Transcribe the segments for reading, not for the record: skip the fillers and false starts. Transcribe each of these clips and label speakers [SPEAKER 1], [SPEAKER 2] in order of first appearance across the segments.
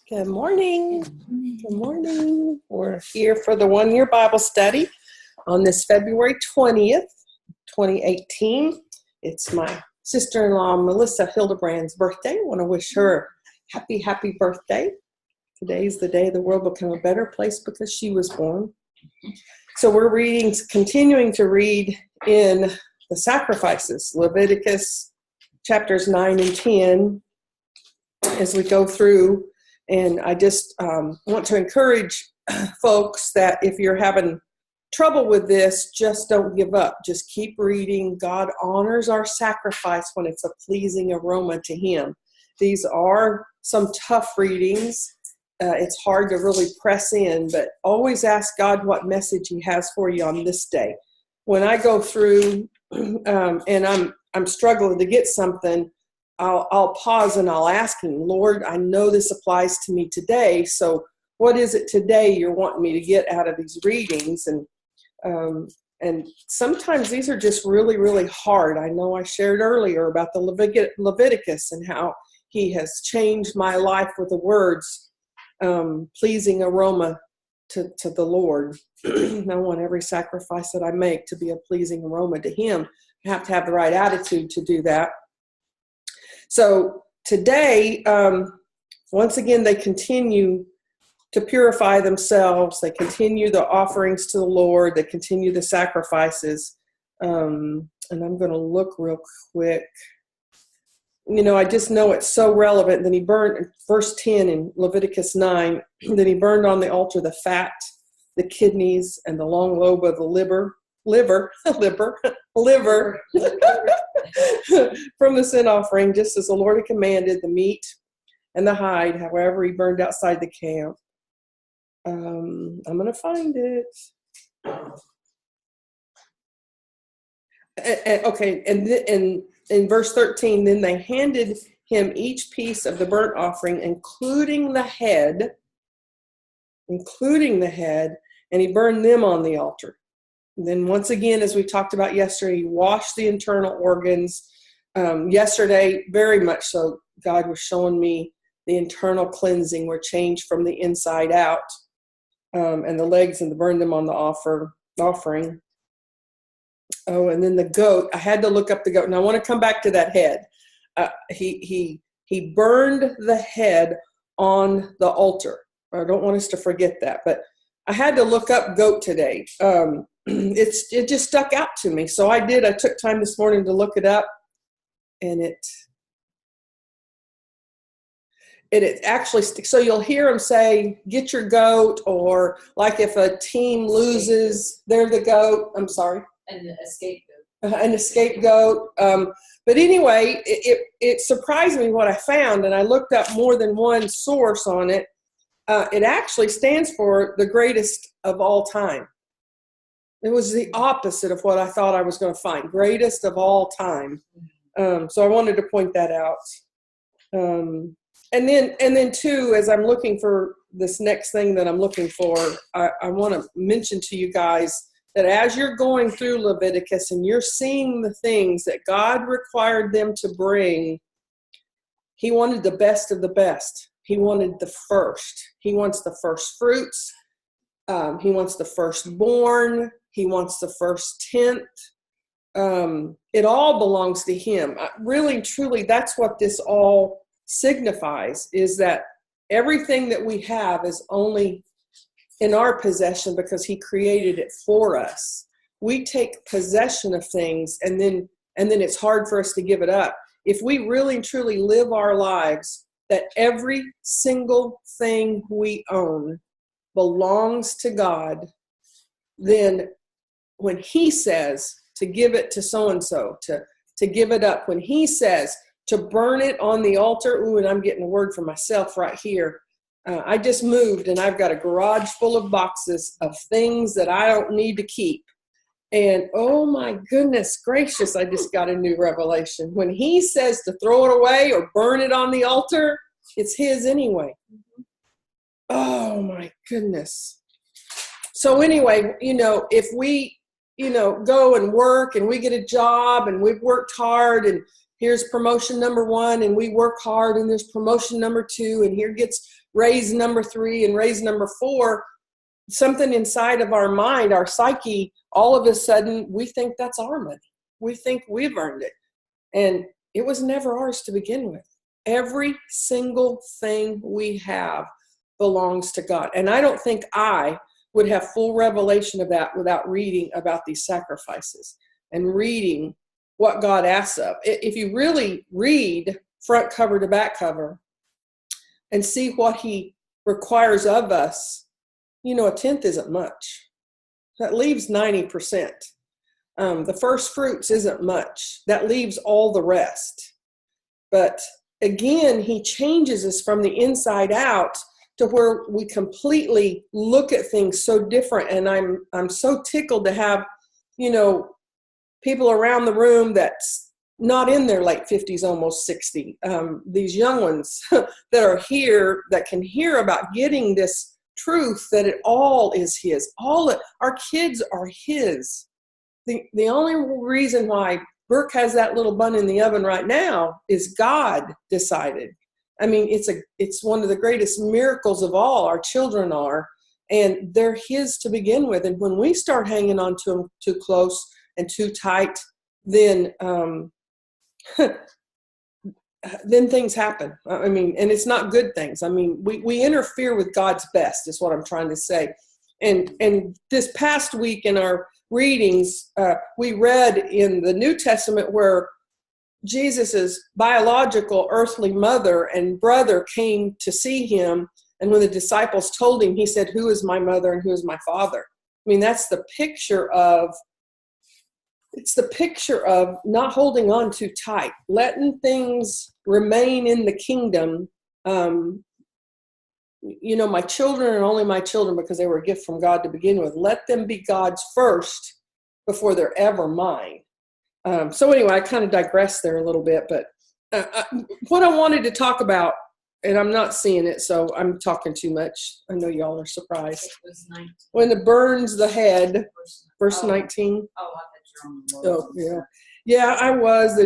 [SPEAKER 1] Good morning. Good morning. We're here for the one-year Bible study on this February 20th, 2018. It's my sister-in-law, Melissa Hildebrand's birthday. I want to wish her a happy birthday. Today's the day the world became a better place because she was born. So we're continuing to read in the sacrifices, Leviticus chapters 9 and 10, as we go through. And I just want to encourage folks that if you're having trouble with this, just don't give up. Just keep reading. God honors our sacrifice when it's a pleasing aroma to Him. These are some tough readings. It's hard to really press in, but always ask God what message He has for you on this day. When I go through and I'm struggling to get something, I'll pause and I'll ask Him, Lord, I know this applies to me today, so what is it today you're wanting me to get out of these readings? And sometimes these are just really, really hard. I know I shared earlier about the Leviticus and how He has changed my life with the words, pleasing aroma to the Lord. I want every sacrifice that I make to be a pleasing aroma to Him. I have to have the right attitude to do that. So today, once again, they continue to purify themselves. They continue the offerings to the Lord. They continue the sacrifices. And I'm going to look real quick. You know, I just know it's so relevant. Then He burned, verse 10 in Leviticus 9, then He burned on the altar the fat, the kidneys, and the long lobe of the liver from the sin offering, just as the Lord had commanded, the meat and the hide, however, He burned outside the camp. I'm going to find it. Okay, and in verse 13, then they handed Him each piece of the burnt offering, including the head, and He burned them on the altar. And then once again, as we talked about yesterday, He washed the internal organs. Yesterday, very much so, God was showing me the internal cleansing were changed from the inside out. And the legs and burned them on the offering. Oh, and then the goat, I had to look up the goat. And I want to come back to that head. He burned the head on the altar. I don't want us to forget that. But I had to look up goat today. It just stuck out to me. So I did. I took time this morning to look it up. And it actually, so you'll hear them say, get your goat, or like if a team loses, they're the goat. I'm sorry.
[SPEAKER 2] And a scapegoat.
[SPEAKER 1] An scapegoat. But anyway, it surprised me what I found, and I looked up more than one source on it. It actually stands for the greatest of all time. It was the opposite of what I thought I was going to find. Greatest of all time. So I wanted to point that out. And then too, as I'm looking for this next thing that I'm looking for, I want to mention to you guys that as you're going through Leviticus and you're seeing the things that God required them to bring, He wanted the best of the best. He wanted the first. He wants the first fruits. He wants the firstborn. He wants the first tenth. It all belongs to Him. Really, truly, that's what this all signifies, is that everything that we have is only in our possession because He created it for us. We take possession of things and then it's hard for us to give it up. If we really and truly live our lives that every single thing we own belongs to God, then when He says to give it to so-and-so, to give it up, when He says to burn it on the altar, ooh, and I'm getting a word for myself right here. I just moved and I've got a garage full of boxes of things that I don't need to keep. And oh my goodness gracious, I just got a new revelation. When He says to throw it away or burn it on the altar, it's His anyway. Oh my goodness. So anyway, if we, go and work and we get a job and we've worked hard and here's promotion number 1, and we work hard, and there's promotion number 2, and here gets raise number 3 and raise number 4. Something inside of our mind, our psyche, all of a sudden, we think that's our money. We think we've earned it. And it was never ours to begin with. Every single thing we have belongs to God. And I don't think I would have full revelation of that without reading about these sacrifices and reading what God asks of. If you really read front cover to back cover and see what he requires of us, a 10th isn't much. That leaves 90%. The first fruits isn't much. That leaves all the rest. But again, he changes us from the inside out to where we completely look at things so different. And I'm so tickled to have, people around the room that's not in their late 50s, almost 60. These young ones that are here that can hear about getting this truth that it all is his. Our kids are his. The only reason why Brooke has that little bun in the oven right now is God decided. I mean, it's one of the greatest miracles of all. Our children are, and they're his to begin with. And when we start hanging on to them too close and too tight, then then things happen. I mean, and it's not good things. I mean, we interfere with God's best is what I'm trying to say. And this past week in our readings, we read in the New Testament where Jesus's biological earthly mother and brother came to see him. And when the disciples told him, he said, "Who is my mother and who is my father?" I mean, it's the picture of not holding on too tight, letting things remain in the kingdom. My children are only my children because they were a gift from God to begin with. Let them be God's first before they're ever mine. So anyway, I kind of digressed there a little bit, but what I wanted to talk about, and I'm not seeing it, so I'm talking too much. I know y'all are surprised. When it burns the head, verse 19.
[SPEAKER 2] Oh, I thought you were on the
[SPEAKER 1] Oh, yeah. Yeah, I was.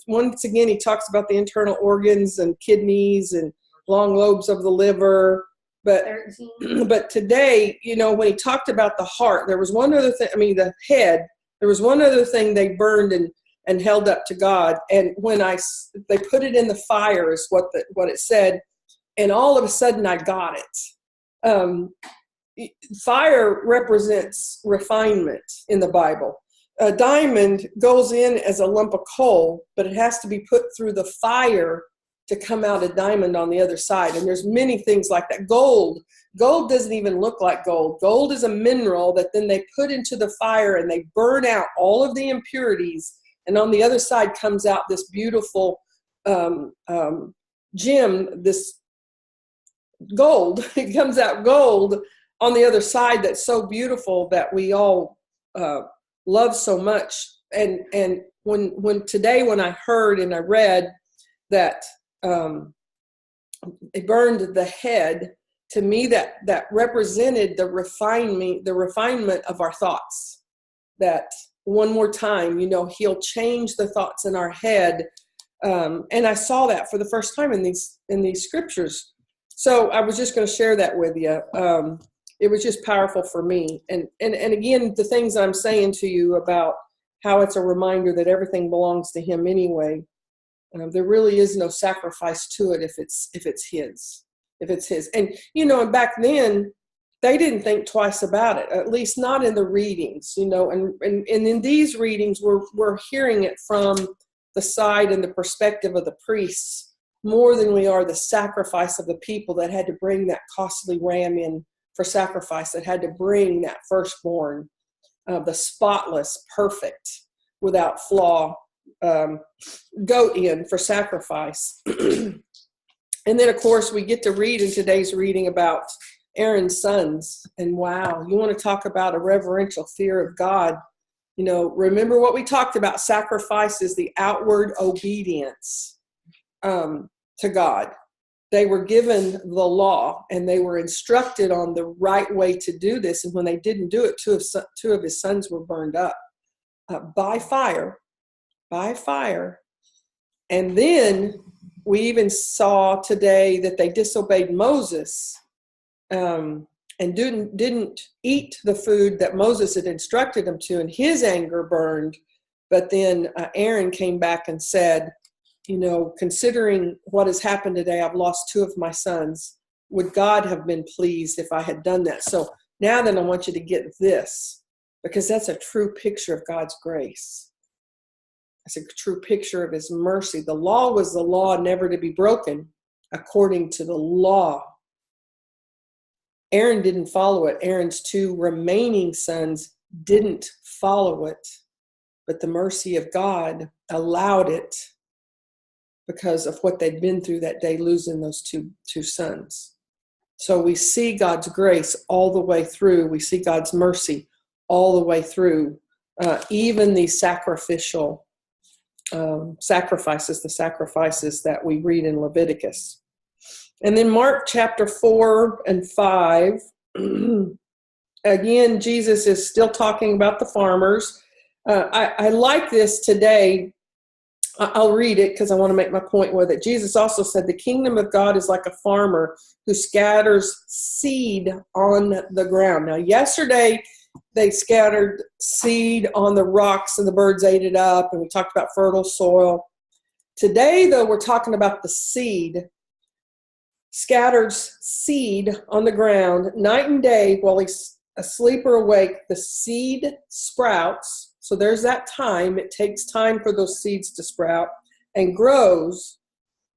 [SPEAKER 1] Once again, he talks about the internal organs and kidneys and long lobes of the liver. But today, when he talked about the heart, there was one other thing. I mean, the head, there was one other thing they burned and held up to God. And when they put it in the fire is what it said. And all of a sudden I got it. Fire represents refinement in the Bible. A diamond goes in as a lump of coal, but it has to be put through the fire to come out a diamond on the other side. And there's many things like that. Gold doesn't even look like gold. Gold is a mineral that then they put into the fire and they burn out all of the impurities. And on the other side comes out this beautiful gem, this gold. It comes out gold on the other side that's so beautiful that we all love so much. And when today when I heard and I read that it burned the head, to me that represented the refinement of our thoughts. That one more time, he'll change the thoughts in our head. And I saw that for the first time in these scriptures. So I was just going to share that with you. It was just powerful for me. And again, the things I'm saying to you about how it's a reminder that everything belongs to him anyway. There really is no sacrifice to it if it's his. And, and back then, they didn't think twice about it, at least not in the readings, and in these readings, we're hearing it from the side and the perspective of the priests more than we are the sacrifice of the people that had to bring that costly ram in for sacrifice, that had to bring that firstborn, the spotless, perfect, without flaw, goat in for sacrifice. And then, of course, we get to read in today's reading about Aaron's sons. And wow, you want to talk about a reverential fear of God. Remember what we talked about. Sacrifice is the outward obedience to God. They were given the law and they were instructed on the right way to do this. And when they didn't do it, two of his sons were burned up by fire. And then we even saw today that they disobeyed Moses, and didn't eat the food that Moses had instructed them to, and his anger burned. But then Aaron came back and said, considering what has happened today, I've lost 2 of my sons. Would God have been pleased if I had done that? So now then I want you to get this, because that's a true picture of God's grace. It's a true picture of his mercy. The law was the law, never to be broken according to the law. Aaron didn't follow it. Aaron's 2 remaining sons didn't follow it. But the mercy of God allowed it because of what they'd been through that day, losing those two sons. So we see God's grace all the way through. We see God's mercy all the way through, even these sacrificial sacrifices, the sacrifices that we read in Leviticus. And then Mark chapter 4 and 5, again, Jesus is still talking about the farmers. I like this today. I'll read it because I want to make my point with it. Jesus also said, the kingdom of God is like a farmer who scatters seed on the ground. Now, yesterday, they scattered seed on the rocks and the birds ate it up, and we talked about fertile soil. Today, though, we're talking about the seed. Scatters seed on the ground night and day while he's asleep or awake. The seed sprouts. So there's that time. It takes time for those seeds to sprout and grows,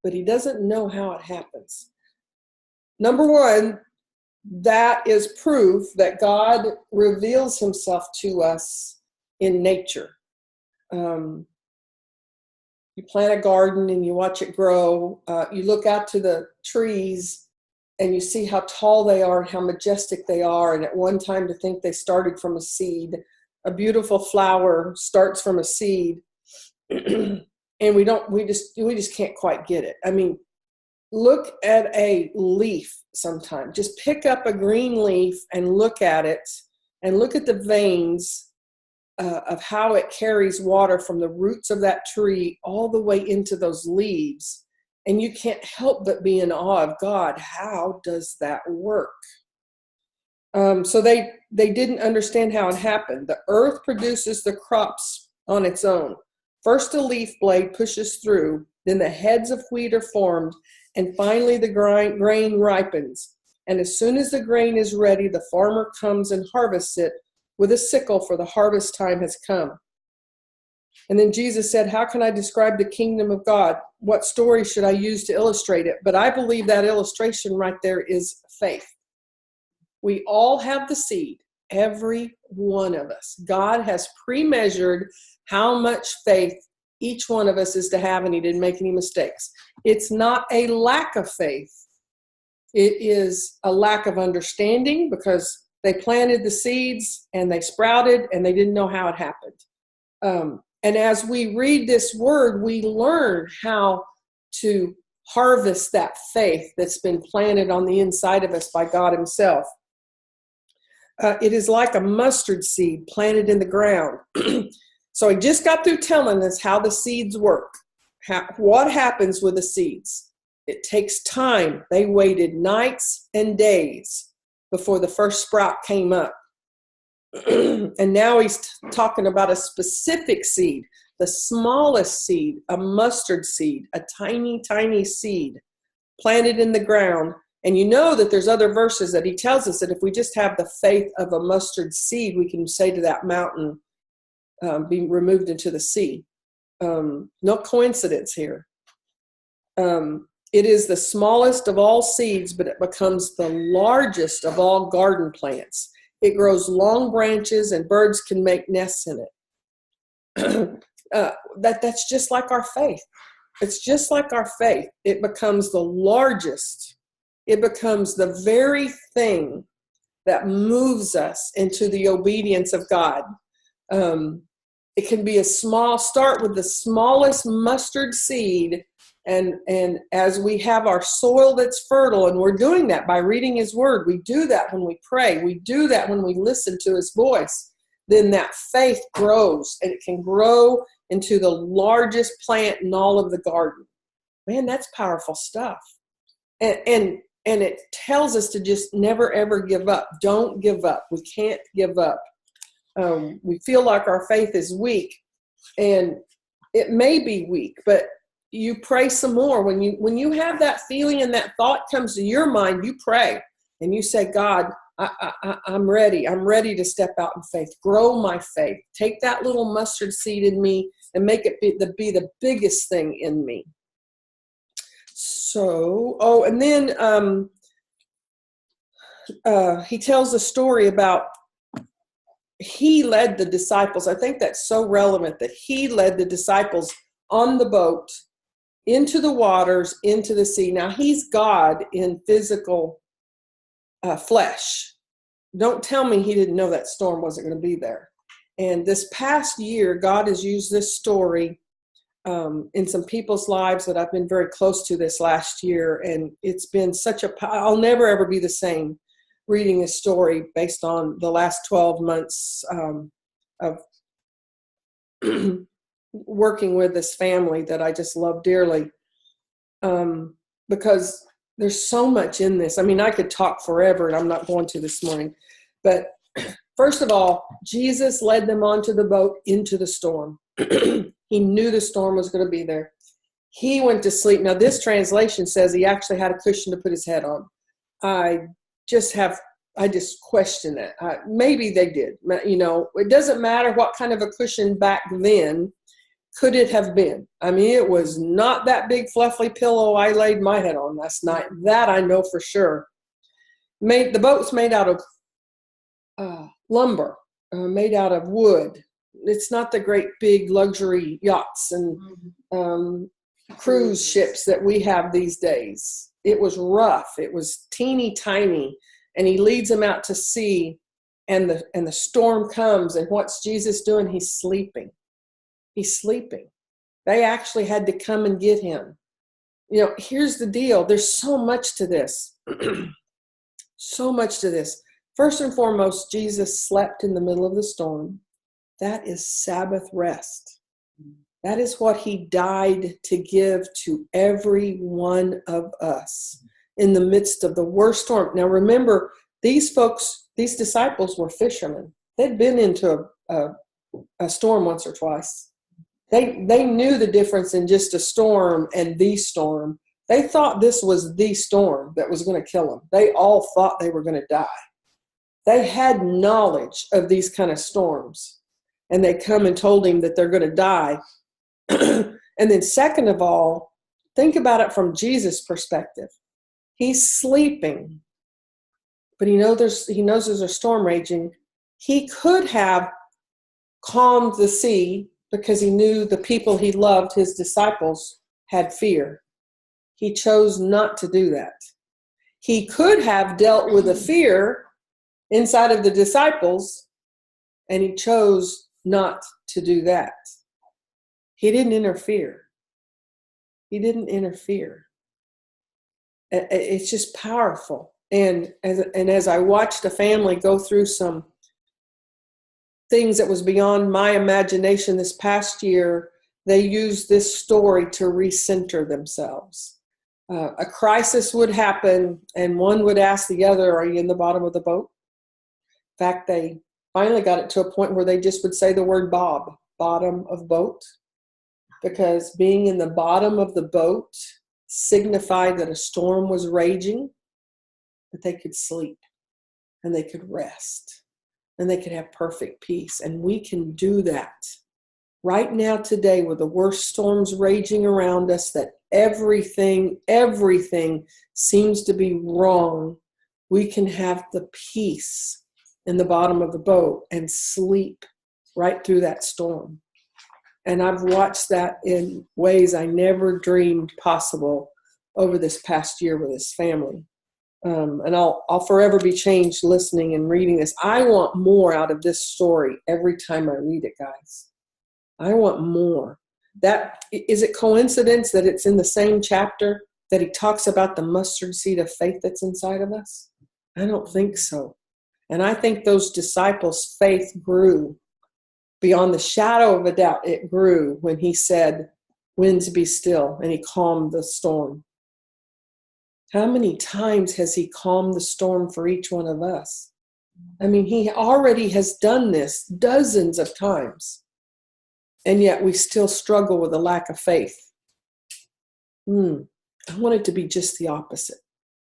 [SPEAKER 1] but he doesn't know how it happens. Number one, that is proof that God reveals himself to us in nature. You plant a garden and you watch it grow. You look out to the trees and you see how tall they are and how majestic they are. And at one time, to think they started from a seed. A beautiful flower starts from a seed, and we just can't quite get it. I mean, look at a leaf sometime. Just pick up a green leaf and look at it, and look at the veins of how it carries water from the roots of that tree all the way into those leaves. And you can't help but be in awe of God. How does that work? So they didn't understand how it happened. The earth produces the crops on its own. First a leaf blade pushes through, then the heads of wheat are formed, and finally the grain ripens. And as soon as the grain is ready, the farmer comes and harvests it with a sickle, for the harvest time has come. And then Jesus said, how can I describe the kingdom of God? What story should I use to illustrate it? But I believe that illustration right there is faith. We all have the seed, every one of us. God has pre-measured how much faith each one of us is to have, and he didn't make any mistakes. It's not a lack of faith. It is a lack of understanding, because they planted the seeds and they sprouted and they didn't know how it happened. And as we read this word, we learn how to harvest that faith that's been planted on the inside of us by God himself. It is like a mustard seed planted in the ground. So I just got through telling us how the seeds work. What happens with the seeds? It takes time. They waited nights and days before the first sprout came up. And now he's talking about a specific seed, the smallest seed, a mustard seed, a tiny, tiny seed planted in the ground. And you know that there's other verses that he tells us that if we just have the faith of a mustard seed, we can say to that mountain, be removed into the sea. No coincidence here. It is the smallest of all seeds, but it becomes the largest of all garden plants. It grows long branches and birds can make nests in it. That's just like our faith. It's just like our faith. It becomes the largest. It becomes the very thing that moves us into the obedience of God. It can be start with the smallest mustard seed. And as we have our soil that's fertile, and we're doing that by reading his word, we do that when we pray, we do that when we listen to his voice, then that faith grows, and it can grow into the largest plant in all of the garden. Man, that's powerful stuff. And it tells us to just never, ever give up. Don't give up. We can't give up. We feel like our faith is weak, and it may be weak, but you pray some more. When you have that feeling and that thought comes to your mind, you pray and you say, God, I'm ready. I'm ready to step out in faith. Grow my faith. Take that little mustard seed in me and make it be the biggest thing in me. So, and then he tells a story about he led the disciples. I think that's so relevant that he led the disciples on the boat into the waters, into the sea. Now, he's God in physical flesh. Don't tell me he didn't know that storm wasn't going to be there. And this past year, God has used this story in some people's lives that I've been very close to this last year. And it's been I'll never, ever be the same reading a story based on the last 12 months of working with this family that I just love dearly, because there's so much in this. I mean, I could talk forever, and I'm not going to this morning. But first of all, Jesus led them onto the boat into the storm. He knew the storm was going to be there. He went to sleep. Now, this translation says he actually had a cushion to put his head on. I just question that. Maybe they did. It doesn't matter what kind of a cushion back then could it have been. I mean, it was not that big fluffy pillow I laid my head on last night. That I know for sure. The boat's made out of lumber, made out of wood. It's not the great big luxury yachts and cruise ships that we have these days. It was rough. It was teeny tiny. And he leads them out to sea, and the storm comes. And what's Jesus doing? He's sleeping. He's sleeping. They actually had to come and get him. Here's the deal. There's so much to this. So much to this. First and foremost, Jesus slept in the middle of the storm. That is Sabbath rest. That is what he died to give to every one of us in the midst of the worst storm. Now remember, these disciples were fishermen. They'd been into a storm once or twice. They knew the difference in just a storm and the storm. They thought this was the storm that was going to kill them. They all thought they were going to die. They had knowledge of these kind of storms, and they come and told him that they're going to die. And then second of all, think about it from Jesus' perspective. He's sleeping, but he knows there's a storm raging. He could have calmed the sea because he knew the people he loved, his disciples, had fear. He chose not to do that. He could have dealt with the fear inside of the disciples, and he chose not to do that. He didn't interfere. He didn't interfere. It's just powerful. And as I watched a family go through some things that was beyond my imagination this past year, they used this story to recenter themselves. A crisis would happen, and one would ask the other, "Are you in the bottom of the boat?" In fact, they finally got it to a point where they just would say the word Bob, bottom of boat, because being in the bottom of the boat signified that a storm was raging, but they could sleep and they could rest and they could have perfect peace. And we can do that right now today with the worst storms raging around us, that everything seems to be wrong. We can have the peace in the bottom of the boat and sleep right through that storm. And I've watched that in ways I never dreamed possible over this past year with this family. And I'll forever be changed listening and reading this. I want more out of this story every time I read it, guys. I want more. Is it coincidence that it's in the same chapter that he talks about the mustard seed of faith that's inside of us? I don't think so. And I think those disciples' faith grew beyond the shadow of a doubt, it grew when he said, "Winds, be still," and he calmed the storm. How many times has he calmed the storm for each one of us? I mean, he already has done this dozens of times, and yet we still struggle with a lack of faith. I want it to be just the opposite.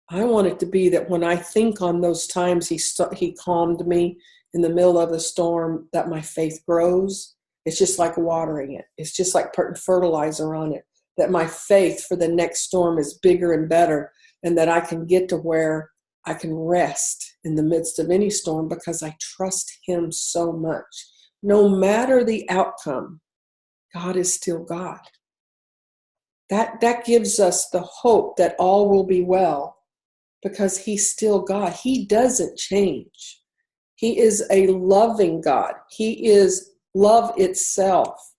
[SPEAKER 1] I want it to be that when I think on those times he calmed me in the middle of the storm, that my faith grows. It's just like watering it. It's just like putting fertilizer on it, that my faith for the next storm is bigger and better, and that I can get to where I can rest in the midst of any storm because I trust him so much. No matter the outcome, God is still God. That gives us the hope that all will be well because he's still God. He doesn't change. He is a loving God. He is love itself.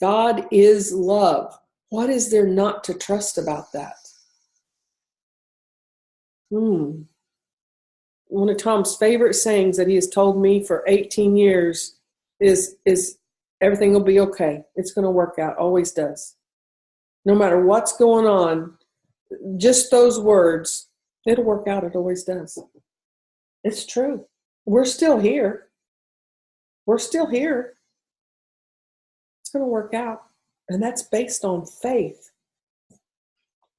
[SPEAKER 1] God is love. What is there not to trust about that? One of Tom's favorite sayings that he has told me for 18 years is everything will be okay. It's going to work out. Always does. No matter what's going on, just those words, it'll work out. It always does. It's true. We're still here. We're still here. It's going to work out. And that's based on faith.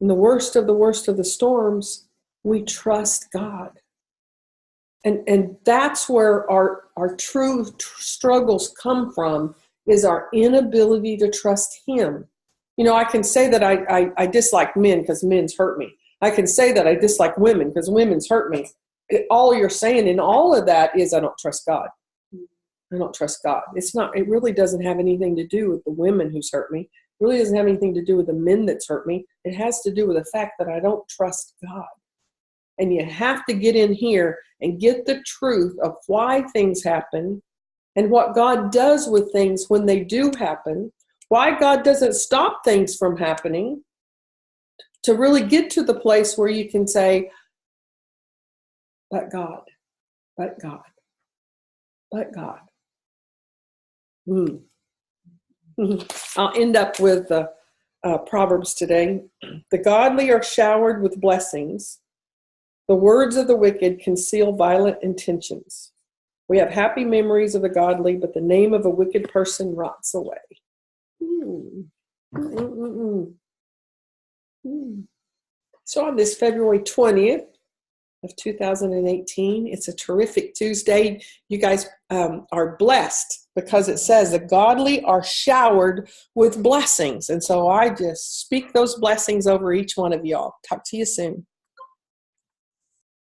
[SPEAKER 1] In the worst of the storms, we trust God. And that's where our true struggles come from, is our inability to trust him. You know, I can say that I dislike men because men's hurt me. I can say that I dislike women because women's hurt me. All you're saying in all of that is I don't trust God. I don't trust God. It really doesn't have anything to do with the women who's hurt me. It really doesn't have anything to do with the men that's hurt me. It has to do with the fact that I don't trust God. And you have to get in here and get the truth of why things happen and what God does with things when they do happen, why God doesn't stop things from happening, to really get to the place where you can say, but God, but God, but God. I'll end up with Proverbs today. The godly are showered with blessings. The words of the wicked conceal violent intentions. We have happy memories of the godly, but the name of a wicked person rots away. So on this February 20th of 2018, it's a terrific Tuesday. You guys are blessed because it says the godly are showered with blessings. And so I just speak those blessings over each one of y'all. Talk to you soon.